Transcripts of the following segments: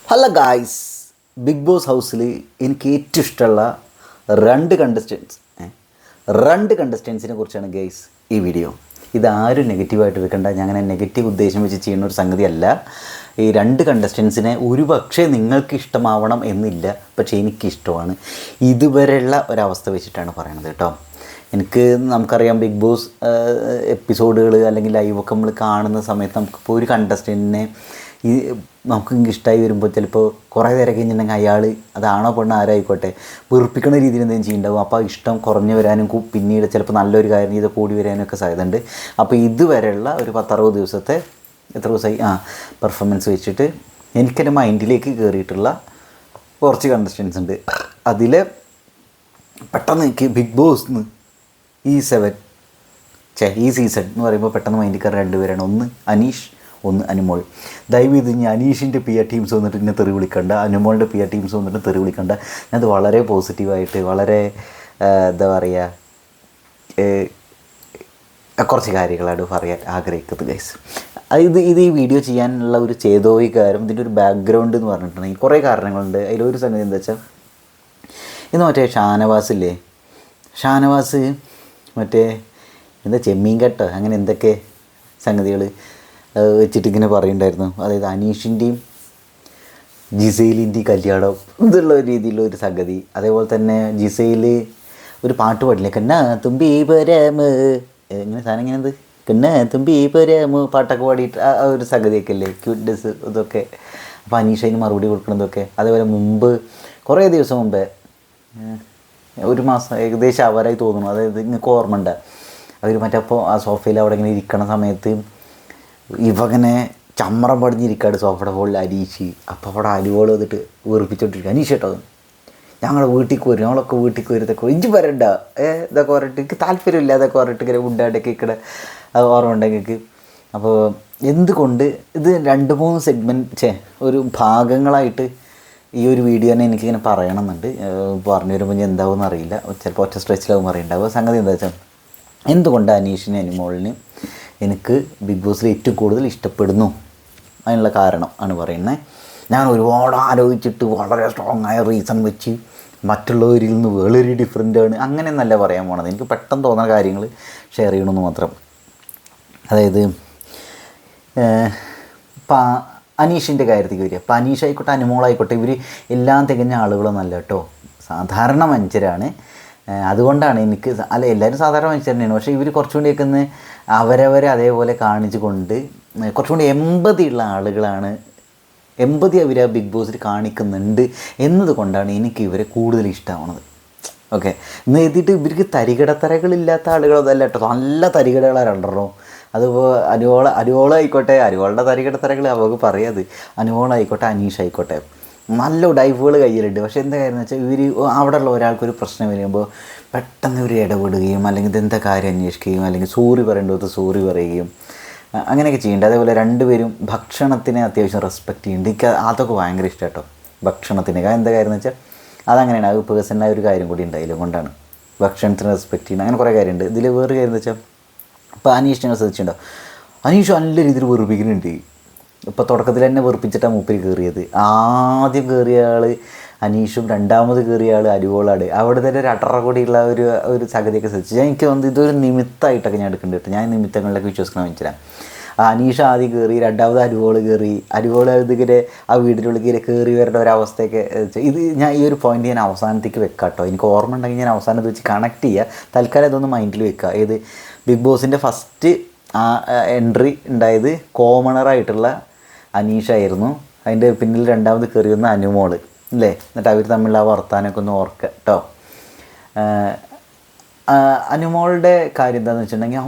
Hello guys, big boss ഹൗസിൽ എനിക്ക് ഏറ്റവും ഇഷ്ടമുള്ള രണ്ട് കണ്ടസ്റ്റൻസിനെ കുറിച്ചാണ് ഗൈസ് ഈ വീഡിയോ. ഇതാരും നെഗറ്റീവായിട്ട് എടുക്കേണ്ട, ഞാൻ അങ്ങനെ നെഗറ്റീവ് ഉദ്ദേശം വെച്ച് ചെയ്യുന്ന ഒരു സംഗതിയല്ല. ഈ രണ്ട് കണ്ടസ്റ്റൻസിനെ ഒരു പക്ഷേ നിങ്ങൾക്ക് ഇഷ്ടമാവണം എന്നില്ല, പക്ഷേ എനിക്കിഷ്ടമാണ്. ഇതുവരെയുള്ള ഒരവസ്ഥ വെച്ചിട്ടാണ് പറയണത് കേട്ടോ. നമുക്കറിയാം ബിഗ് ബോസ് എപ്പിസോഡുകൾ അല്ലെങ്കിൽ ലൈവൊക്കെ നമ്മൾ കാണുന്ന സമയത്ത് നമുക്കിപ്പോൾ ഒരു കണ്ടസ്റ്റൻറ്റിനെ നമുക്ക് ഇഷ്ടമായി വരുമ്പോൾ ചിലപ്പോൾ കുറേ നേരം കഴിഞ്ഞിട്ടുണ്ടെങ്കിൽ അയാൾ അതാണോ പെണ്ണോ ആരായിക്കോട്ടെ വെറുപ്പിക്കുന്ന രീതിയിൽ എന്തെങ്കിലും ചെയ്യുന്നുണ്ടാവും. അപ്പോൾ ഇഷ്ടം കുറഞ്ഞു വരാനും പിന്നീട് ചിലപ്പോൾ നല്ലൊരു കാര്യം ചെയ്ത് കൂടി വരാനൊക്കെ സാധ്യതയുണ്ട്. അപ്പോൾ ഇതുവരെയുള്ള ഒരു 10-60 ദിവസത്തെ എത്ര ദിവസമായി പെർഫോമൻസ് വെച്ചിട്ട് എനിക്കെൻ്റെ മൈൻഡിലേക്ക് കയറിയിട്ടുള്ള കുറച്ച് കണ്ടസ്റ്റൻസ് ഉണ്ട്. അതിൽ പെട്ടെന്ന് എനിക്ക് ബിഗ് ബോസ് ഈ സീസൺ എന്ന് പറയുമ്പോൾ പെട്ടെന്ന് മൈൻഡിൽ കയറി രണ്ടുപേരാണ്. ഒന്ന് അനീഷ്, ഒന്ന് അനുമോൾ. ദയവ് ഇനി അനീഷിൻ്റെ പി ആർ ടീംസ് വന്നിട്ട് എന്നെ തെറി വിളിക്കണ്ട, അനുമോളുടെ പി ആർ ടീംസ് വന്നിട്ട് തെറി വിളിക്കണ്ട. ഞാനത് വളരെ പോസിറ്റീവായിട്ട് വളരെ എന്താ പറയുക കുറച്ച് കാര്യങ്ങളാണ് പറയാൻ ആഗ്രഹിക്കുന്നത് ഗൈസ്. ഇത് ഈ വീഡിയോ ചെയ്യാനുള്ള ഒരു ചേതോവികാരം, ഇതിൻ്റെ ഒരു ബാക്ക്ഗ്രൗണ്ട് എന്ന് പറഞ്ഞിട്ടുണ്ടെങ്കിൽ കുറേ കാരണങ്ങളുണ്ട്. അതിലൊരു സംഗതി എന്താ വെച്ചാൽ, ഇന്ന് മറ്റേ ഷാനവാസ് മറ്റേ ചെമ്മീൻ കെട്ടോ അങ്ങനെ എന്തൊക്കെ സംഗതികൾ വെച്ചിട്ടിങ്ങനെ പറയുന്നുണ്ടായിരുന്നു. അതായത് അനീഷിൻ്റെയും ജിസൈലിൻ്റെയും കല്യാണം എന്നുള്ള രീതിയിലുള്ള ഒരു സംഗതി. അതേപോലെ തന്നെ ജിസൈൽ ഒരു പാട്ട് പാടില്ലേ, കണ്ണാ തുമ്പി പരാമ്, ഇങ്ങനെ സാധനം ഇങ്ങനെ എന്ത് കണ്ണാ തുമ്പി പരാമ് പാട്ടൊക്കെ പാടിയിട്ട് ആ ഒരു സംഗതിയൊക്കെ അല്ലേ, ക്യൂട്ട്നെസ് ഇതൊക്കെ. അപ്പോൾ അനീഷ് അതിന് മറുപടി കൊടുക്കണതൊക്കെ. അതേപോലെ കുറേ ദിവസം മുമ്പേ, ഒരു മാസം ഏകദേശം അവരായി തോന്നുന്നു, അതായത് നിങ്ങൾക്ക് ഓർമ്മ ഉണ്ട്, അവർ മറ്റപ്പോൾ ആ സോഫയിൽ അവിടെ ഇങ്ങനെ ഇരിക്കണ സമയത്ത് ഇവങ്ങനെ ചമ്മറം പടിഞ്ഞിരിക്കാട് സോഫയുടെ മുകളിൽ അനീഷ്. അപ്പോൾ അവിടെ അരിവോൾ വന്നിട്ട് വീർപ്പിച്ചോണ്ടിരിക്കുക, അനീഷ് കേട്ടോ ഞങ്ങളുടെ വീട്ടിലേക്ക് വരും, ഞങ്ങളൊക്കെ വീട്ടിലേക്ക് വരുന്നതൊക്കെ ഇഞ്ചി വരണ്ട ഇതൊക്കെ പറഞ്ഞിട്ട് എനിക്ക് താല്പര്യമില്ല അതൊക്കെ പറഞ്ഞിട്ട് ഇങ്ങനെ ഉണ്ടായിട്ടൊക്കെ ഇക്കടെ ഓർമ്മ ഉണ്ടെങ്കിൽ. അപ്പോൾ എന്തുകൊണ്ട് ഇത് 2-3 സെഗ്മെൻറ്റ് ഒരു ഭാഗങ്ങളായിട്ട് ഈ ഒരു വീഡിയോ തന്നെ എനിക്കിങ്ങനെ പറയണമെന്നുണ്ട്. പറഞ്ഞു വരുമ്പോൾ ഞാൻ എന്താവുമെന്ന് അറിയില്ല, ചിലപ്പോൾ ഒറ്റ സ്ട്രെച്ചിലാവും അറിയുണ്ടാവുക. സംഗതി എന്താ വെച്ചാൽ, എന്തുകൊണ്ട് അനീഷിനെ അനുമോളിന് എനിക്ക് ബിഗ് ബോസിൽ ഏറ്റവും കൂടുതൽ ഇഷ്ടപ്പെടുന്നു അതിനുള്ള കാരണം ആണ് പറയുന്നത്. ഞാൻ ഒരുപാട് ആലോചിച്ചിട്ട് വളരെ സ്ട്രോങ് ആയ റീസൺ വെച്ച് മറ്റുള്ളവരിൽ നിന്ന് വളരെ ഡിഫറെൻ്റാണ് അങ്ങനെ നല്ല പറയാൻ പോണത്. എനിക്ക് പെട്ടെന്ന് തോന്നുന്ന കാര്യങ്ങൾ ഷെയർ ചെയ്യണമെന്ന് മാത്രം. അതായത് ഇപ്പം അനീഷിൻ്റെ കാര്യത്തേക്ക് വരിക. അപ്പോൾ അനീഷ് ആയിക്കോട്ടെ അനുമോളായിക്കോട്ടെ ഇവർ എല്ലാം തികഞ്ഞ ആളുകളൊന്നല്ല കേട്ടോ, സാധാരണ മനുഷ്യരാണ്. അതുകൊണ്ടാണ് എനിക്ക് എല്ലാവരും സാധാരണ മനുഷ്യർ തന്നെയാണ്, പക്ഷേ ഇവർ കുറച്ചുകൂടിയൊക്കെ ഒന്ന് അവരവരെ അതേപോലെ കാണിച്ചു കൊണ്ട് കുറച്ചുകൂടി എമ്പതിയുള്ള ആളുകളാണ്. എമ്പതി അവർ ആ ബിഗ് ബോസിൽ കാണിക്കുന്നുണ്ട് എന്നതുകൊണ്ടാണ് എനിക്ക് ഇവരെ കൂടുതൽ ഇഷ്ടമാവുന്നത്. ഓക്കെ, എന്ന് എഴുതിയിട്ട് ഇവർക്ക് തരികിടത്തരകളില്ലാത്ത ആളുകളതല്ല കേട്ടോ, നല്ല തരികിടകളാണ് രണ്ടെണ്ണോ. അതിപ്പോൾ അനുവോളായിക്കോട്ടെ, അനുവോളുടെ തരികിടത്തരകൾ അവർക്ക് പറയാത്, അനുവോളായിക്കോട്ടെ അനീഷ് ആയിക്കോട്ടെ നല്ല ഉഡൈഫുകൾ കയ്യിലുണ്ട്. പക്ഷേ എന്താ കാര്യം എന്ന് വെച്ചാൽ ഇവർ അവിടെയുള്ള ഒരാൾക്കൊരു പ്രശ്നം വരുമ്പോൾ പെട്ടെന്ന് ഇവർ ഇടപെടുകയും അല്ലെങ്കിൽ ഇതെന്താ കാര്യം അന്വേഷിക്കുകയും അല്ലെങ്കിൽ സോറി പറയേണ്ടത് സോറി പറയുകയും അങ്ങനെയൊക്കെ ചെയ്യുന്നുണ്ട്. അതേപോലെ രണ്ടുപേരും ഭക്ഷണത്തിനെ അത്യാവശ്യം റെസ്പെക്റ്റ് ചെയ്യുന്നുണ്ട്. എനിക്ക് അതൊക്കെ ഭയങ്കര ഇഷ്ടം കേട്ടോ ഭക്ഷണത്തിന്. എന്താ കാര്യം എന്ന് വെച്ചാൽ അതങ്ങനെയാണ്, അത് പേഴ്സണലായ ഒരു കാര്യം കൂടി ഉണ്ടായില്ല കൊണ്ടാണ് ഭക്ഷണത്തിന് റെസ്പെക്റ്റ് ചെയ്യുന്നത്. അങ്ങനെ കുറേ കാര്യമുണ്ട്. ഇതിൽ വേറൊരു കാര്യം എന്ന് വെച്ചാൽ, ഇപ്പോൾ അനീഷ് ഞങ്ങൾ ശ്രദ്ധിച്ചിട്ടുണ്ടോ, അനീഷ് നല്ല രീതിയിൽ വെറുപ്പിക്കുന്നുണ്ട്. ഇപ്പോൾ തുടക്കത്തിൽ തന്നെ വെറുപ്പിച്ചിട്ടാണ് മൂപ്പര് കയറിയത്. ആദ്യം കയറിയ ആൾ അനീഷും രണ്ടാമത് കയറിയ ആൾ അനുവോളാണ്. അവിടെ തന്നെ ഒരു അട്ടറ കൂടിയുള്ള ഒരു സംഗതിയൊക്കെ ശ്രദ്ധിച്ചു. എനിക്ക് തോന്നുന്നത് ഇതൊരു നിമിത്തമായിട്ടൊക്കെ ഞാൻ എടുക്കേണ്ടി വരും. ഞാൻ നിമിത്തങ്ങളിലൊക്കെ വിശ്വസിക്കണം വെച്ചില്ല. അനീഷ് ആദ്യം കയറി, രണ്ടാമത് അനുവോൾ കയറി, അനുവോൾ ഇതിങ്ങനെ ആ വീടിനുള്ളിൽ കയറി വരേണ്ട ഒരവസ്ഥയൊക്കെ. ഞാൻ ഈ ഒരു പോയിന്റ് ഞാൻ അവസാനത്തേക്ക് വെക്കാം കേട്ടോ. എനിക്ക് ഓർമ്മ ഉണ്ടെങ്കിൽ ഞാൻ അവസാനത്ത് വെച്ച് കണക്ട് ചെയ്യുക. തൽക്കാലം ഇതൊന്ന് മൈൻഡിൽ വെക്കുക. ഏത് ബിഗ് ബോസിൻ്റെ ഫസ്റ്റ് എൻട്രി ഉണ്ടായത് കോമണറായിട്ടുള്ള അനീഷായിരുന്നു. അതിൻ്റെ പിന്നിൽ രണ്ടാമത് കയറി വന്ന അനുമോൾ അല്ലേ. എന്നിട്ട് അവർ തമ്മിലുള്ള ആ വർത്താനമൊക്കെ ഒന്ന് ഓർക്കുക കേട്ടോ. അനുമോളുടെ കാര്യം എന്താണെന്ന് വെച്ചിട്ടുണ്ടെങ്കിൽ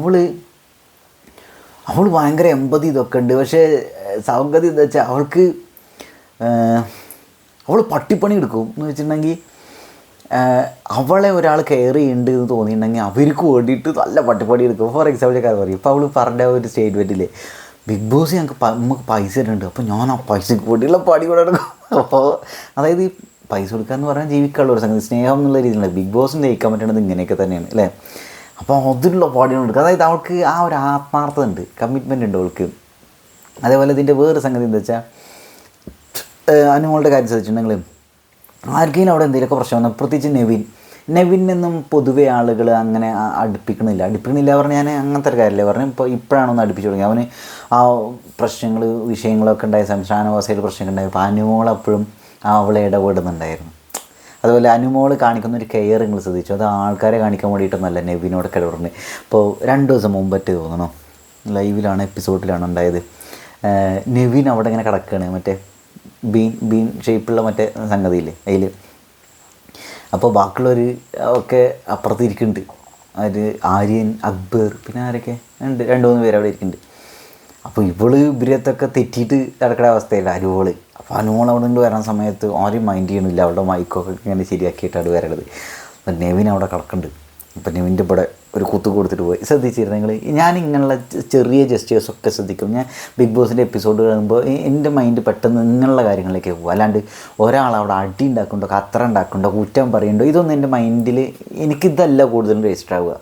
അവൾ ഭയങ്കര എമ്പതി ഇതൊക്കെ ഉണ്ട്. പക്ഷേ സൗഗതി എന്താ വെച്ചാൽ അവൾ പട്ടിപ്പണി എടുക്കും എന്ന് വെച്ചിട്ടുണ്ടെങ്കിൽ അവളെ ഒരാൾ കെയർ ചെയ്യുന്നുണ്ട് എന്ന് തോന്നിയിട്ടുണ്ടെങ്കിൽ അവർക്ക് വേണ്ടിയിട്ട് നല്ല പട്ടിപ്പണി എടുക്കും. ഫോർ എക്സാമ്പിൾ കാര്യം പറയും, ഇപ്പോൾ അവൾ പറഞ്ഞ ഒരു സ്റ്റേറ്റ്മെൻറ്റില്ലേ, ബിഗ് ബോസ് നമുക്ക് പൈസ തരുന്നുണ്ട്, അപ്പോൾ ഞാൻ ആ പൈസക്ക് വേണ്ടിയുള്ള പണി കൂടെ എടുക്കും. അപ്പോൾ അതായത് ഈ പൈസ കൊടുക്കുക എന്ന് പറഞ്ഞാൽ ജീവിക്കാനുള്ള ഒരു സംഗതി, സ്നേഹം എന്നുള്ള രീതിയിലുള്ള ബിഗ് ബോസിന് ജയിക്കാൻ പറ്റുന്നത് ഇങ്ങനെയൊക്കെ തന്നെയാണ് അല്ലേ. അപ്പോൾ അതിലുള്ള പണികൾ എടുക്കുക. അതായത് അവൾക്ക് ആ ഒരു ആത്മാർത്ഥത ഉണ്ട്, കമ്മിറ്റ്മെൻ്റ് ഉണ്ട് അവൾക്ക്. അതേപോലെ ഇതിൻ്റെ വേറൊരു സംഗതി എന്താ വെച്ചാൽ, അനുമോളുടെ കാര്യം ശ്രദ്ധിച്ചിട്ടുണ്ടെങ്കിൽ ആർക്കെങ്കിലും അവിടെ എന്തെങ്കിലുമൊക്കെ പ്രശ്നം വന്നാൽ പ്രത്യേകിച്ച് നെവിനൊന്നും പൊതുവെ ആളുകൾ അങ്ങനെ അടുപ്പിക്കണില്ല പറഞ്ഞാൽ ഞാൻ അങ്ങനത്തെ ഒരു കാര്യമില്ല പറഞ്ഞു. ഇപ്പോഴാണൊന്ന് അടുപ്പിച്ച് തുടങ്ങി. അവന് ആ പ്രശ്നങ്ങൾ വിഷയങ്ങളൊക്കെ ഉണ്ടായ ഷാനവാസയിൽ പ്രശ്നങ്ങൾ ഉണ്ടായപ്പോൾ അനുമോളെപ്പോഴും അവളെ ഇടപെടുന്നുണ്ടായിരുന്നു. അതുപോലെ അനുമോൾ കാണിക്കുന്ന ഒരു കെയർ നിങ്ങൾ ശ്രദ്ധിച്ചു, അത് ആൾക്കാരെ കാണിക്കാൻ വേണ്ടിയിട്ടൊന്നല്ല നെവിനോടൊക്കെ ഇടപെടുന്നത്. ഇപ്പോൾ 2 ദിവസം മുമ്പറ്റ് തോന്നണോ ലൈവിലാണ് എപ്പിസോഡിലാണ് ഉണ്ടായത്. നെവിൻ അവിടെ ഇങ്ങനെ കിടക്കുകയാണ്, മറ്റേ ബീൻ ഷേപ്പുള്ള മറ്റേ സംഗതിയില്ലേ അതിൽ. അപ്പോൾ ബാക്കിയുള്ളവർ ഒക്കെ അപ്പുറത്ത് ഇരിക്കുന്നുണ്ട്. അത് ആര്യൻ, അക്ബർ, പിന്നെ ആരൊക്കെ ഉണ്ട്, 2-3 പേര് അവിടെ ഇരിക്കുന്നുണ്ട്. അപ്പോൾ ഇവരത്തൊക്കെ തെറ്റിയിട്ട് കിടക്കുന്ന അവസ്ഥയില്ല അനുമോൾ. അപ്പോൾ അനുമോൾ അവിടെ നിന്ന് വരാൻ സമയത്ത് ആരും മൈൻഡ് ചെയ്യണില്ല, അവിടെ മൈക്കൊക്കെ ഇങ്ങനെ ശരിയാക്കിയിട്ടാണ് വരണത്. അപ്പം നെവിൻ അവിടെ കിടക്കുന്നുണ്ട്. അപ്പം നെവിൻ്റെ ഇവിടെ ഒരു കുത്തു കൊടുത്തിട്ട് പോയി. ശ്രദ്ധിച്ചിരുന്നു നിങ്ങൾ? ഞാൻ ഇങ്ങനെയുള്ള ചെറിയ ജസ്റ്റേഴ്സൊക്കെ ശ്രദ്ധിക്കും. ഞാൻ ബിഗ് ബോസിൻ്റെ എപ്പിസോഡ് കാണുമ്പോൾ എൻ്റെ മൈൻഡ് പെട്ടെന്ന് ഇങ്ങനെയുള്ള കാര്യങ്ങളിലേക്ക് പോകും. അല്ലാണ്ട് ഒരാൾ അവിടെ അടി ഉണ്ടാക്കുന്നുണ്ടോ, കത്ര ഉണ്ടാക്കുന്നുണ്ടോ, കുറ്റം പറയുന്നുണ്ടോ, ഇതൊന്നും എൻ്റെ മൈൻഡിൽ എനിക്കിതല്ല കൂടുതലും രജിസ്റ്റർ ആവുക.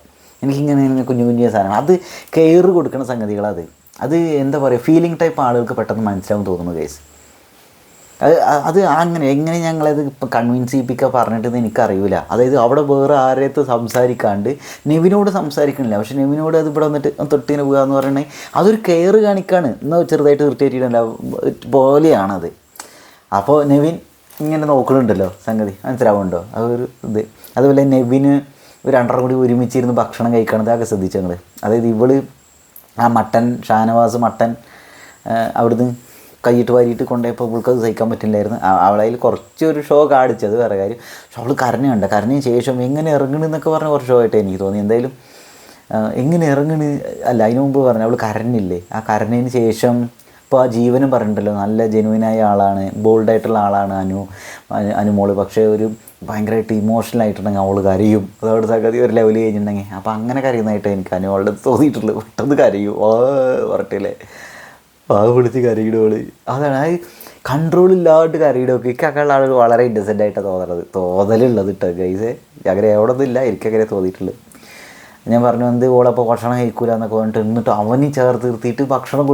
എനിക്കിങ്ങനെ കുഞ്ഞു സാധനങ്ങൾ, അത് കെയർ കൊടുക്കുന്ന സംഗതികളത്. അത് എന്താ പറയുക, ഫീലിംഗ് ടൈപ്പ് ആളുകൾക്ക് പെട്ടെന്ന് മനസ്സിലാവും തോന്നുന്നു കേസ്. അത് എങ്ങനെ ഞങ്ങളത് ഇപ്പം കൺവിൻസ് ചെയ്യിപ്പിക്കുക പറഞ്ഞിട്ടെന്ന് എനിക്കറിയില്ല. അതായത് അവിടെ വേറെ ആരെയത്ത് സംസാരിക്കാണ്ട് നെവിനോട് സംസാരിക്കണില്ല, പക്ഷെ നെവിനോട് അത് ഇവിടെ വന്നിട്ട് തൊട്ടിന് പോകുക എന്ന് പറയണേ അതൊരു കെയർ കാണിക്കാണ്. എന്നാൽ ചെറുതായിട്ട് ഇറിറ്റേറ്റ് ചെയ്യണല്ല പോലെയാണത്. അപ്പോൾ നെവിൻ ഇങ്ങനെ നോക്കണുണ്ടല്ലോ സംഗതി, മനസ്സിലാവുന്നുണ്ടോ? അതൊരു ഇത്. അതുപോലെ നെവിന് ഒരു 2 കൂടി ഒരുമിച്ചിരുന്ന് ഭക്ഷണം കഴിക്കണത് അതൊക്കെ ശ്രദ്ധിച്ചു ഞങ്ങൾ. അതായത് ഇവള് ആ ഷാനവാസ് മട്ടൻ അവിടുന്ന് കൈയിട്ട് വാരിയിട്ട് കൊണ്ടുപോയപ്പോൾ അവൾക്ക് അത് സഹിക്കാൻ പറ്റില്ലായിരുന്നു. അവളതിൽ കുറച്ചൊരു ഷോ കാണിച്ചത് വേറെ കാര്യം. പക്ഷെ അവൾ കരഞ്ഞതിന് ശേഷം എങ്ങനെ ഇറങ്ങണമെന്നൊക്കെ പറഞ്ഞ കുറച്ച് ഷോ ആയിട്ട് എനിക്ക് തോന്നി. എന്തായാലും എങ്ങനെ അതിനു മുമ്പ് പറഞ്ഞു അവൾ കരഞ്ഞില്ലേ, ആ കരഞ്ഞതിന് ശേഷം ഇപ്പോൾ ആ ജീവനും പറഞ്ഞിട്ടുണ്ടല്ലോ നല്ല ജെനുവിനായ ആളാണ്, ബോൾഡായിട്ടുള്ള ആളാണ് അനുമോൾ. പക്ഷേ ഒരു ഭയങ്കരമായിട്ട് ഇമോഷണൽ ആയിട്ടുണ്ടെങ്കിൽ അവൾ കരയും. അതോടെ സംഗതി ഒരു ലെവൽ കഴിഞ്ഞിട്ടുണ്ടെങ്കിൽ അപ്പോൾ അങ്ങനെ കരയുന്നതായിട്ട് എനിക്ക് അനുമോളുടെ തോന്നിയിട്ടുള്ളൂ. പെട്ടെന്ന് കരയും പറഞ്ഞിട്ടില്ലേ, വിളിച്ച് കരയിടുകൾ. അതാണ് ആ കൺട്രോളില്ലാണ്ട് കരയിടൊക്കെ. എനിക്കങ്ങനെയുള്ള ആളുകൾ വളരെ ഇന്നസെൻ്റ് ആയിട്ടാണ് തോന്നലുള്ളത് കേട്ടോ ഗൈസേ. അങ്ങനെ എവിടെ ഒന്നുമില്ല, എനിക്കങ്ങനെ തോന്നിയിട്ടുള്ളൂ. ഞാൻ പറഞ്ഞു എന്ത് ഓളപ്പോൾ ഭക്ഷണം കഴിക്കൂല എന്നൊക്കെ പറഞ്ഞിട്ട് എന്നിട്ട് അവന് ചേർത്ത് നിർത്തിയിട്ട് ഭക്ഷണം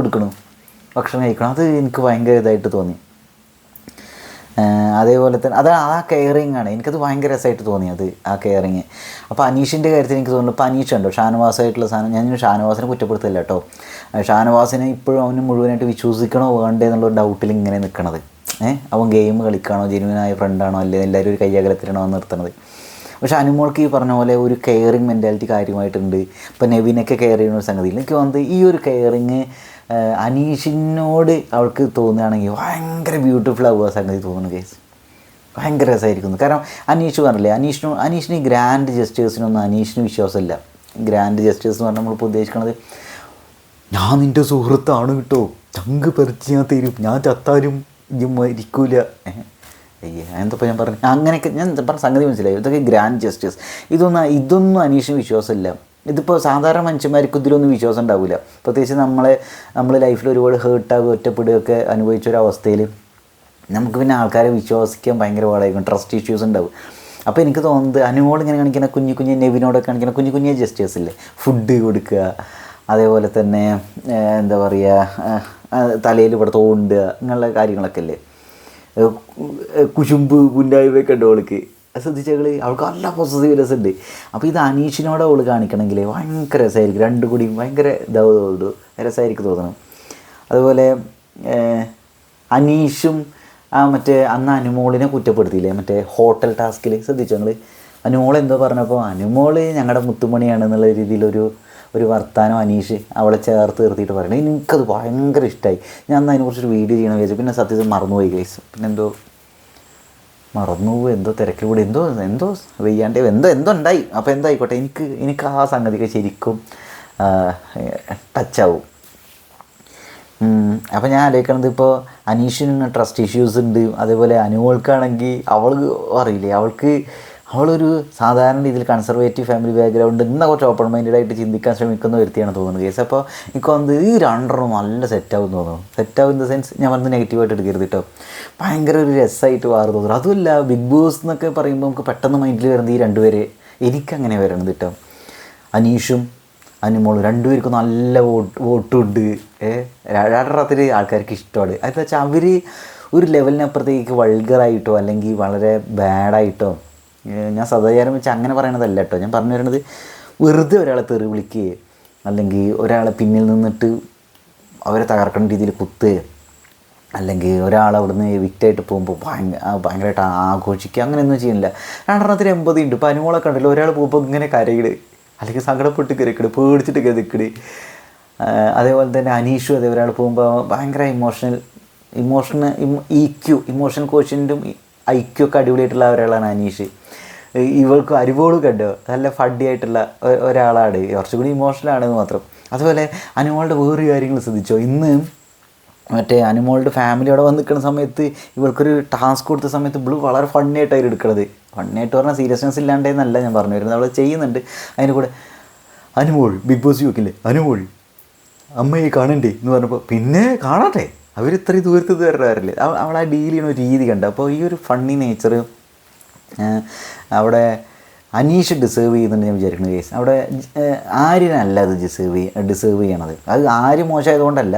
കഴിക്കണം. അത് എനിക്ക് ഭയങ്കര ഇതായിട്ട് തോന്നി. അതേപോലെ തന്നെ ആ കെയറിങ് ആണ്, എനിക്കത് ഭയങ്കര രസമായിട്ട് തോന്നിയത് ആ കെയറിങ്. അപ്പോൾ അനീഷിൻ്റെ കാര്യത്തിൽ എനിക്ക് തോന്നുന്നു ഇപ്പോൾ അനീഷ് ഉണ്ടോ ഷാനവാസായിട്ടുള്ള സാധനം. ഞാൻ ഷാനവാസിനെ കുറ്റപ്പെടുത്തില്ല കേട്ടോ. ഷാനവാസിനെ ഇപ്പോഴും അവന് മുഴുവനായിട്ട് വിശ്വസിക്കണോ വേണ്ടേ എന്നുള്ള ഡൗട്ടിൽ ഇങ്ങനെ നിൽക്കണത്. അവൻ ഗെയിം കളിക്കുകയാണോ, ജെനുവിനായ ഫ്രണ്ടാണോ, അല്ലേ എല്ലാവരും ഒരു കയ്യകലത്തിലാണോ നിർത്തുന്നത്. പക്ഷേ അനുമോൾക്ക് ഈ പറഞ്ഞ പോലെ ഒരു കെയറിങ് മെൻറ്റാലിറ്റി കാര്യമായിട്ടുണ്ട്. ഇപ്പോൾ നെവിനൊക്കെ കെയർ ചെയ്യുന്ന ഒരു സംഗതിയിൽ എനിക്ക് തോന്നുന്നത് ഈ ഒരു കെയറിങ് അനീഷിനോട് അവൾക്ക് തോന്നുകയാണെങ്കിൽ ഭയങ്കര ബ്യൂട്ടിഫുൾ ആവുക സംഗതി തോന്നുന്നു കേസ്. ഭയങ്കര രസമായിരിക്കുന്നു. കാരണം അനീഷ് പറഞ്ഞില്ലേ, അനീഷിന് ഈ ഗ്രാൻഡ് ജസ്റ്റേഴ്സിനൊന്നും അനീഷിന് വിശ്വാസമില്ല. ഗ്രാൻഡ് ജസ്റ്റേഴ്സ് എന്ന് പറഞ്ഞാൽ നമ്മളിപ്പോൾ ഉദ്ദേശിക്കുന്നത് ഞാൻ നിൻ്റെ സുഹൃത്താണ് കേട്ടോ, ചങ്ക് പറിച്ച് ഞാൻ തരും, ഞാൻ ചത്താലും ഇനി മരിക്കൂല. എന്തപ്പോൾ ഞാൻ പറഞ്ഞു അങ്ങനെയൊക്കെ ഞാൻ പറഞ്ഞ സംഗതി മനസ്സിലായി. ഇതൊക്കെ ഗ്രാൻഡ് ജസ്റ്റേഴ്സ്. ഇതൊന്നും അനീഷിന് വിശ്വാസമില്ല. ഇതിപ്പോൾ സാധാരണ മനുഷ്യന്മാർക്ക് ഇതിലൊന്നും വിശ്വാസം ഉണ്ടാവില്ല. പ്രത്യേകിച്ച് നമ്മളെ ലൈഫിൽ ഒരുപാട് ഹേർട്ടാകുക ഒറ്റപ്പെടുകയൊക്കെ അനുഭവിച്ചൊരവസ്ഥയിൽ നമുക്ക് പിന്നെ ആൾക്കാരെ വിശ്വസിക്കാൻ ഭയങ്കര പാടായിരിക്കും, ട്രസ്റ്റ് ഇഷ്യൂസ് ഉണ്ടാവും. അപ്പോൾ എനിക്ക് തോന്നുന്നത് അനുമോൾ ഇങ്ങനെ കാണിക്കുന്ന കുഞ്ഞു നെവിനോടൊക്കെ കാണിക്കുന്ന കുഞ്ഞു ജസ്റ്റേഴ്സ് ഇല്ലേ, ഫുഡ് കൊടുക്കുക, അതേപോലെ തന്നെ എന്താ പറയുക തലയിൽ ഇവിടെ തോണ്ടുക, ഇങ്ങനെയുള്ള കാര്യങ്ങളൊക്കെ അല്ലേ. കുശുമ്പ് പുന്നായ്മയൊക്കെ ഉണ്ട് അവൾക്ക്. ശ്രദ്ധിച്ചകൾ അവൾക്ക് നല്ല പോസിറ്റീവ്നെസ് ഉണ്ട്. അപ്പോൾ ഇത് അനീഷിനോട് അവൾ കാണിക്കണമെങ്കിൽ ഭയങ്കര രസമായിരിക്കും. രണ്ടും കൂടി ഭയങ്കര രസമായിരിക്കും തോന്നണം. അതുപോലെ അനീഷും മറ്റേ അന്ന് അനുമോളിനെ കുറ്റപ്പെടുത്തിയില്ലേ മറ്റേ ഹോട്ടൽ ടാസ്കിൽ. ശ്രദ്ധിച്ചു ഞങ്ങൾ അനുമോൾ എന്തോ പറഞ്ഞപ്പോൾ അനുമോൾ ഞങ്ങളുടെ മുത്തുമണിയാണെന്നുള്ള രീതിയിലൊരു വർത്താനം അനീഷ് അവളെ ചേർത്ത് നിർത്തിയിട്ട് പറയണേ. എനിക്കത് ഭയങ്കര ഇഷ്ടമായി. ഞാൻ അന്ന് അതിനെക്കുറിച്ചൊരു വീഡിയോ ചെയ്യണം വിചാരിച്ചു. പിന്നെ സത്യത്തിൽ മറന്നുപോയി ഗൈസ്. പിന്നെ എന്തോ തിരക്കിൽ കൂടി എന്തോ വെയ്യാണ്ട് എന്തോ ഉണ്ടായി. അപ്പോൾ എന്തായിക്കോട്ടെ, എനിക്ക് ആ സംഗതിക്ക് ശരിക്കും ടച്ചാവും. അപ്പോൾ ഞാൻ ആലോചിക്കണത് ഇപ്പോൾ അനീഷിന് ട്രസ്റ്റ് ഇഷ്യൂസ് ഉണ്ട്. അതേപോലെ അനുമോൾക്കാണെങ്കിൽ അറിയില്ലേ അവളൊരു സാധാരണ രീതിയിൽ കൺസർവേറ്റീവ് ഫാമിലി ബാക്ക്ഗ്രൗണ്ട് ഇന്ന കുറച്ച് ഓപ്പൺ മൈൻഡായിട്ട് ചിന്തിക്കാൻ ശ്രമിക്കുന്ന വ്യക്തിയാണ് തോന്നുന്നത് കേസ്. അപ്പോൾ എനിക്ക് തോന്നുന്നത് ഈ 2 നല്ല സെറ്റാവും തോന്നുന്നു. സെറ്റാവും ഇൻ ദ സെൻസ് ഞാൻ പറഞ്ഞത് നെഗറ്റീവായിട്ട് എടുക്കരുത് കേട്ടോ. ഭയങ്കര ഒരു രസമായിട്ട് മാറി തോന്നുന്നു. അതുമല്ല ബിഗ് ബോസ് എന്നൊക്കെ പറയുമ്പോൾ നമുക്ക് പെട്ടെന്ന് മൈൻഡിൽ വരുന്നത് ഈ 2 പേര്. എനിക്കങ്ങനെ വരണത് കേട്ടോ. അനീഷും അനുമോളും 2 പേർക്കും നല്ല വോട്ടുണ്ട്. രാത്രി ആൾക്കാർക്ക് ഇഷ്ടമാണ്. അതെന്ന് വെച്ചാൽ അവർ ഒരു ലെവലിനപ്പുറത്തേക്ക് വൾഗറായിട്ടോ അല്ലെങ്കിൽ വളരെ ബാഡായിട്ടോ, ഞാൻ സദാചാരം വെച്ച് അങ്ങനെ പറയണതല്ല കേട്ടോ, ഞാൻ പറഞ്ഞു വരുന്നത് വെറുതെ ഒരാളെ തെറി വിളിക്കുകയോ അല്ലെങ്കിൽ ഒരാളെ പിന്നിൽ നിന്നിട്ട് അവരെ തകർക്കുന്ന രീതിയിൽ കുത്തുകയോ അല്ലെങ്കിൽ ഒരാളവിടുന്ന് വിക്റ്റായിട്ട് പോകുമ്പോൾ ഭയങ്കരമായിട്ട് ആഘോഷിക്കുക, അങ്ങനെയൊന്നും ചെയ്യുന്നില്ല. 2 80 ഉണ്ട്. ഇപ്പോൾ അനുമോളൊക്കെ ഉണ്ടല്ലോ, ഒരാൾ പോകുമ്പോൾ ഇങ്ങനെ കരയിട് അല്ലെങ്കിൽ സങ്കടപ്പെട്ട് കരക്കിട്, പേടിച്ചിട്ട് കരക്കിട്. അതേപോലെ തന്നെ അനീഷും അതേ, ഒരാൾ പോകുമ്പോൾ ഭയങ്കര ഇമോഷൻ കോഷ്യൻറ്റും ഐക്യു ഒക്കെ അടിപൊളിയായിട്ടുള്ള ഒരാളാണ് അനീഷ്. ഇവൾക്ക് അരിവോളും കണ്ടോ, നല്ല ഫഡി ആയിട്ടുള്ള ഒരാളാണ്, കുറച്ചുകൂടി ഇമോഷണലാണെന്ന് മാത്രം. അതുപോലെ അനുമോളുടെ വേറെ കാര്യങ്ങൾ ശ്രദ്ധിച്ചോ, ഇന്ന് മറ്റേ അനുമോളുടെ ഫാമിലി അവിടെ വന്ന് നിൽക്കുന്ന സമയത്ത് ഇവർക്കൊരു ടാസ്ക് കൊടുത്ത സമയത്ത് ഇവള് വളരെ ഫണ്ണിയായിട്ടായിരുന്നു എടുക്കുന്നത്. ഫണ്ണിയായിട്ട് പറഞ്ഞാൽ സീരിയസ്നെസ് ഇല്ലാണ്ടേന്നല്ല ഞാൻ പറഞ്ഞു വരുന്നത്, അവൾ ചെയ്യുന്നുണ്ട്. അതിൻ്റെ കൂടെ അനുമോൾ ബിഗ് ബോസ് ചോദിക്കില്ലേ, അനുമോൾ അമ്മയെ കാണണ്ടേ എന്ന് പറഞ്ഞപ്പോൾ പിന്നെ കാണട്ടെ, അവർ ഇത്രയും ദൂരത്ത് വരണവരല്ലേ, അവളാ ഡീൽ ചെയ്യണ ഒരു രീതി കണ്ട. അപ്പോൾ ഈ ഒരു ഫണ്ണി നേച്ചർ അവിടെ അനീഷ് ഡിസേർവ് ചെയ്യുന്നുണ്ട് ഞാൻ വിചാരിക്കുന്നത് കേസ്. അവിടെ ആര്യനല്ല അത് ഡിസേർവ് ചെയ്യണത്. അത് ആര് മോശമായതുകൊണ്ടല്ല,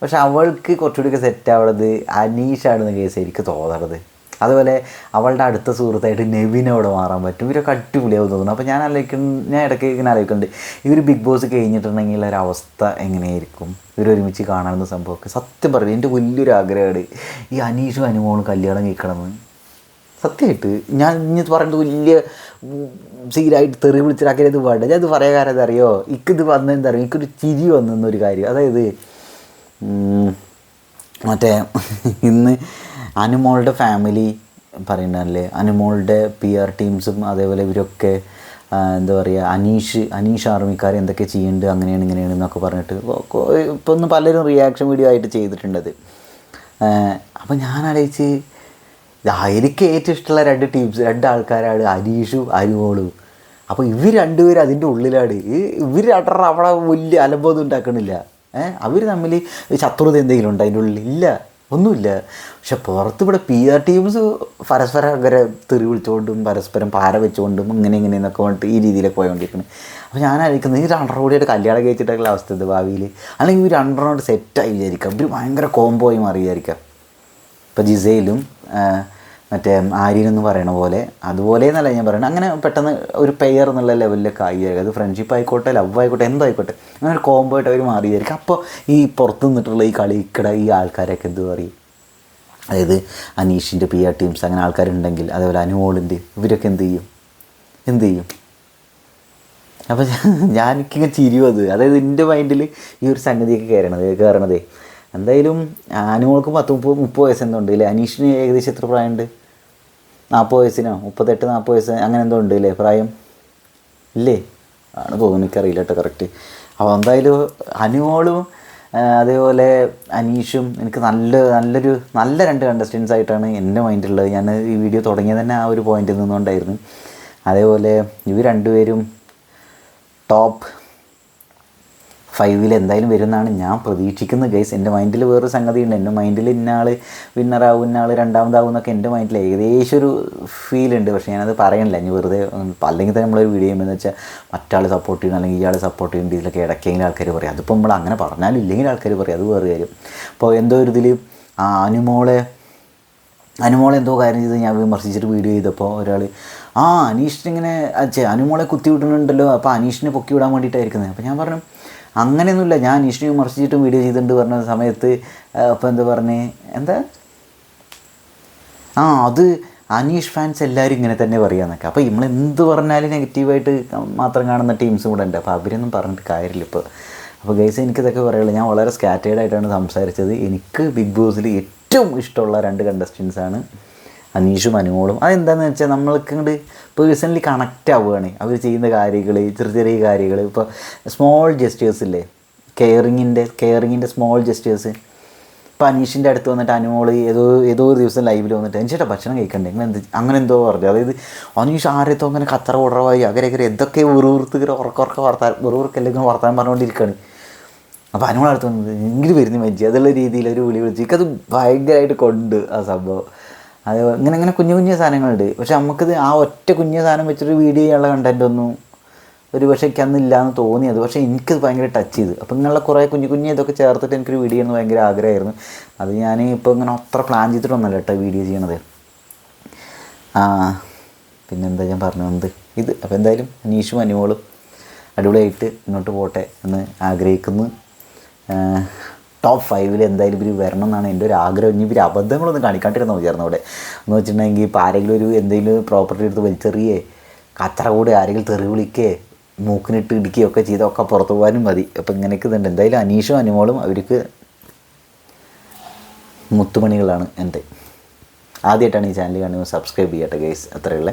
പക്ഷെ അവൾക്ക് കുറച്ചുകൂടിയൊക്കെ സെറ്റ് ആവുന്നത് അനീഷാണെന്ന് കേസ് എനിക്ക് തോന്നണത്. അതുപോലെ അവളുടെ അടുത്ത സുഹൃത്തായിട്ട് നെവിനോട് മാറാൻ പറ്റും, ഇവരൊക്കെ അടിപൊളിയാവും തോന്നുന്നു. അപ്പോൾ ഞാൻ ഇടയ്ക്ക് ഇങ്ങനെ ആലോചിക്കുന്നുണ്ട്, ഇവർ ബിഗ് ബോസ് കഴിഞ്ഞിട്ടുണ്ടെങ്കിൽ ഒരവസ്ഥ എങ്ങനെയായിരിക്കും, ഇവരൊരുമിച്ച് കാണാവുന്ന സംഭവമൊക്കെ. സത്യം പറയും, എൻ്റെ വലിയൊരു ആഗ്രഹമാണ് ഈ അനീഷും അനുമോളും കല്യാണം കഴിക്കണമെന്ന്. സത്യമായിട്ട് ഞാൻ ഇനി പറയുന്നത് വലിയ സീരായിട്ട് തെറി വിളിച്ചിട്ടാക്കിയത് വേണ്ട, ഞാൻ ഇത് പറയാൻ കാരണം അറിയോ, എനിക്കിത് വന്നതെന്താ അറിയോ, എനിക്കൊരു ചിരി വന്നൊരു കാര്യം. അതായത് മറ്റേ ഇന്ന് അനുമോളുടെ ഫാമിലി പറയുന്നതല്ലേ, അനുമോളുടെ PR ടീംസും അതേപോലെ ഇവരൊക്കെ എന്താ പറയുക, അനീഷ് ആർമിക്കാർ എന്തൊക്കെ ചെയ്യുന്നുണ്ട്, അങ്ങനെയാണ് ഇങ്ങനെയാണ് എന്നൊക്കെ പറഞ്ഞിട്ട് ഇപ്പോൾ ഒന്ന് പലരും റിയാക്ഷൻ വീഡിയോ ആയിട്ട് ചെയ്തിട്ടുണ്ടത്. അപ്പോൾ ഞാൻ ആലോചിച്ച്, എനിക്ക് ഏറ്റവും ഇഷ്ടമുള്ള 2 ആൾക്കാരാണ് അനീഷും അനുമോളും. അപ്പോൾ ഇവർ രണ്ടുപേരും അതിൻ്റെ ഉള്ളിലാണ്, ഇവർ അവിടെ വലിയ അലമ്പൊന്നും ഉണ്ടാക്കണില്ല. അവർ തമ്മിൽ ശത്രുത എന്തെങ്കിലും ഉണ്ട് അതിൻ്റെ ഉള്ളിൽ? ഇല്ല, ഒന്നുമില്ല. പക്ഷെ പുറത്ത് ഇവിടെ PR ടീംസ് പരസ്പരം അങ്ങനെ തെറി വിളിച്ചുകൊണ്ടും പരസ്പരം പാര വെച്ചുകൊണ്ടും ഇങ്ങനെയെന്നൊക്കെ പറഞ്ഞിട്ട് ഈ രീതിയിലൊക്കെ പോയിക്കൊണ്ടിരിക്കുന്നത്. അപ്പോൾ ഞാനായിരിക്കുന്നത് ഈ 2 കൂടിയായിട്ട് കല്യാണം കഴിച്ചിട്ടുള്ള അവസ്ഥ ഇത് ഭാവിയിൽ, അല്ലെങ്കിൽ ഇവർ 2 സെറ്റായി വിചാരിക്കാം, ഇവർ ഭയങ്കര കോംബോയി മാറി വിചാരിക്കാം. ഇപ്പോൾ ജിസയിലും മറ്റേ ആര്യനെന്ന് പറയണ പോലെ, അതുപോലെ എന്നല്ല ഞാൻ പറയുന്നത്, അങ്ങനെ പെട്ടെന്ന് ഒരു പെയർ എന്നുള്ള ലെവലിലൊക്കെ ആയിരിക്കും. അത് ഫ്രണ്ട്ഷിപ്പ് ആയിക്കോട്ടെ, ലവ് ആയിക്കോട്ടെ, എന്തോ ആയിക്കോട്ടെ, അങ്ങനെ ഒരു കോംബോ ആയിട്ട് അവർ മാറിയായിരിക്കും. അപ്പോൾ ഈ പുറത്ത് നിന്നിട്ടുള്ള ഈ കളിക്കട ഈ ആൾക്കാരൊക്കെ എന്ത് പറയും, അതായത് അനീഷിൻ്റെ PR ടീംസ് അങ്ങനെ ആൾക്കാരുണ്ടെങ്കിൽ, അതേപോലെ അനുമോളിൻ്റെ ഇവരൊക്കെ എന്ത് ചെയ്യും? അപ്പോൾ എനിക്കിങ്ങനെ ചിരിയും അത്. അതായത് എൻ്റെ മൈൻഡിൽ ഈ ഒരു സംഗതിയൊക്കെ കയറണതേ. എന്തായാലും അനുമോൾക്ക് 30 വയസ്സ് എന്തോ ഉണ്ട് അല്ലേ, അനീഷിന് ഏകദേശം എത്ര പ്രായമുണ്ട്, 40 വയസ്സിനോ 38-40 വയസ്സ് അങ്ങനെ എന്തോ ഉണ്ട് അല്ലേ പ്രായം, ഇല്ലേ ആണ് തോന്നുന്നു, എനിക്കറിയില്ല കേട്ടോ കറക്റ്റ്. അപ്പോൾ എന്തായാലും അനുമോളും അതേപോലെ അനീഷും എനിക്ക് നല്ല 2 കണ്ടസ്റ്റൻസ് ആയിട്ടാണ് എൻ്റെ മൈൻഡിലുള്ളത്. ഞാൻ ഈ വീഡിയോ തുടങ്ങിയത് തന്നെ ആ ഒരു പോയിന്റിൽ നിന്നുകൊണ്ടായിരുന്നു. അതേപോലെ ഇവർ രണ്ടുപേരും ടോപ്പ് 5 എന്തായാലും വരുമെന്നാണ് ഞാൻ പ്രതീക്ഷിക്കുന്നത് ഗൈസ്. എൻ്റെ മൈൻഡിൽ വേറൊരു സംഗതി ഉണ്ട്, എൻ്റെ മൈൻഡിൽ ഇന്നയാൾ വിന്നറാവും, ഇന്നയാൾ രണ്ടാമതാവും എന്നൊക്കെ എൻ്റെ മൈൻഡിൽ ഏകദേശം ഒരു ഫീലുണ്ട്. പക്ഷേ ഞാനത് പറയണില്ല, ഞാൻ വെറുതെ അല്ലെങ്കിൽ തന്നെ നമ്മളൊരു വീഡിയോ ചെയ്യുമ്പോൾ വെച്ചാൽ മറ്റാൾ സപ്പോർട്ട് ചെയ്യണം അല്ലെങ്കിൽ ഇയാൾ സപ്പോർട്ട് ചെയ്യുന്ന രീതിയിലൊക്കെ ഇടയ്ക്കെങ്കിലും ആൾക്കാർ പറയും. അതിപ്പോൾ നമ്മൾ അങ്ങനെ പറഞ്ഞാലും ഇല്ലെങ്കിൽ ആൾക്കാർ പറയും, അത് വേറെ കാര്യം. അപ്പോൾ എന്തോ ഒരു ഇതിൽ അനുമോളെ എന്തോ കാര്യം ചെയ്ത് ഞാൻ വിമർശിച്ചിട്ട് വീഡിയോ ചെയ്തപ്പോൾ ഒരാൾ അനീഷിനിങ്ങനെ അനുമോളെ കുത്തി വിടുന്നുണ്ടല്ലോ, അപ്പോൾ അനീഷിനെ പൊക്കി വിടാൻ വേണ്ടിയിട്ടായിരിക്കുന്നത്. അപ്പോൾ ഞാൻ പറഞ്ഞു അങ്ങനെയൊന്നുമില്ല, ഞാൻ അനീഷിനെ വിമർശിച്ചിട്ടും വീഡിയോ ചെയ്തിട്ടുണ്ട് പറഞ്ഞ സമയത്ത് അപ്പോൾ എന്താ അത് അനീഷ് ഫാൻസ് എല്ലാവരും ഇങ്ങനെ തന്നെ പറയാമെന്നൊക്കെ. അപ്പോൾ നമ്മൾ എന്ത് പറഞ്ഞാലും നെഗറ്റീവായിട്ട് മാത്രം കാണുന്ന ടീംസും കൂടെ ഉണ്ട്. അപ്പോൾ അവരൊന്നും പറഞ്ഞിട്ട് കാര്യമില്ല ഇപ്പോൾ. അപ്പോൾ ഗൈസ് എനിക്കിതൊക്കെ പറയുള്ളൂ, ഞാൻ വളരെ സ്കാറ്റേഡായിട്ടാണ് സംസാരിച്ചത്. എനിക്ക് ബിഗ് ബോസിൽ ഏറ്റവും ഇഷ്ടമുള്ള 2 കണ്ടസ്റ്റൻസാണ് അനീഷും അനുമോളും. അതെന്താണെന്ന് വെച്ചാൽ നമ്മൾക്ക് ഇങ്ങോട്ട് പേഴ്സണലി കണക്റ്റ് ആവുകയാണ് അവർ ചെയ്യുന്ന കാര്യങ്ങൾ, ചെറിയ കാര്യങ്ങൾ. ഇപ്പോൾ സ്മോൾ ജെസ്റ്റേഴ്സ് ഇല്ലേ, കെയറിങ്ങിൻ്റെ സ്മോൾ ജെസ്റ്റേഴ്സ്. ഇപ്പോൾ അനീഷിൻ്റെ അടുത്ത് വന്നിട്ട് അനുമോൾ ഏതോ ഒരു ദിവസം ലൈവിൽ വന്നിട്ട് ചേട്ടാ ഭക്ഷണം കഴിക്കണ്ടേ അങ്ങനെ എന്തോ പറഞ്ഞു. അതായത് അനീഷ് ആരെത്തോ അങ്ങനെ കച്ചറ ഓടറവായി അങ്ങനെ എന്തൊക്കെ വെറുവർക്കെല്ലാം വർത്താനം പറഞ്ഞുകൊണ്ടിരിക്കുകയാണ്. അപ്പോൾ അനുമോൾ അടുത്ത് വന്നത് എങ്കിലും വരുന്നു മജ്ജി അതുള്ള രീതിയിൽ ഒരു വിളി വിളിച്ച് എനിക്കത് ഭയങ്കരമായിട്ട് കൊണ്ട് ആ സംഭവം. അത് ഇങ്ങനെ കുഞ്ഞു സാധനങ്ങളുണ്ട്. പക്ഷെ നമുക്കിത് ആ ഒറ്റ കുഞ്ഞു സാധനം വെച്ചിട്ട് വീഡിയോ ചെയ്യാനുള്ള കണ്ടൻറ്റൊന്നും ഒരു പക്ഷേ എനിക്ക് അന്ന് ഇല്ലയെന്ന് തോന്നിയത്. പക്ഷേ എനിക്കത് ഭയങ്കര ടച്ച് ചെയ്ത്. അപ്പോൾ ഇങ്ങനെയുള്ള കുറേ കുഞ്ഞു കുഞ്ഞു ഇതൊക്കെ ചേർത്തിട്ട് എനിക്കൊരു വീഡിയോ ചെയ്യുന്നത് ഭയങ്കര ആഗ്രഹമായിരുന്നു. അത് ഞാൻ ഇപ്പോൾ ഇങ്ങനെ അത്ര പ്ലാൻ ചെയ്തിട്ടൊന്നുമല്ല കേട്ടോ വീഡിയോ ചെയ്യണത്. പിന്നെന്താ ഞാൻ പറഞ്ഞു വന്നത് ഇത്. അപ്പോൾ എന്തായാലും അനീഷും അനുമോളും അടിപൊളിയായിട്ട് മുന്നോട്ട് പോട്ടെ എന്ന് ആഗ്രഹിക്കുന്നു. ടോപ്പ് 5 എന്തായാലും ഇവർ വരണം എന്നാണ് എൻ്റെ ഒരു ആഗ്രഹം. ഇനി ഇവർ അബദ്ധങ്ങളൊന്നും കാണിക്കാണ്ടിരുന്ന മതിയായിരുന്നു അവിടെ എന്ന് വെച്ചിട്ടുണ്ടെങ്കിൽ. ഇപ്പോൾ ആരെങ്കിലും ഒരു എന്തെങ്കിലും പ്രോപ്പർട്ടി എടുത്ത് വലിച്ചെറിയേ കച്ചറ കൂടെ ആരെങ്കിലും തെറി വിളിക്കേ മൂക്കിനിട്ട് ഇടിക്കുകയൊക്കെ ചെയ്തൊക്കെ പുറത്തു പോകാനും മതി. അപ്പോൾ ഇങ്ങനെയൊക്കെ ഇതുണ്ട്. എന്തായാലും അനീഷും അനുമോളും അവർക്ക് മുത്തുമണികളാണ് എൻ്റെ. ആദ്യമായിട്ടാണ് ഈ ചാനൽ കാണുന്നത്, സബ്സ്ക്രൈബ് ചെയ്യട്ടെ ഗൈസ്. അത്രയുള്ള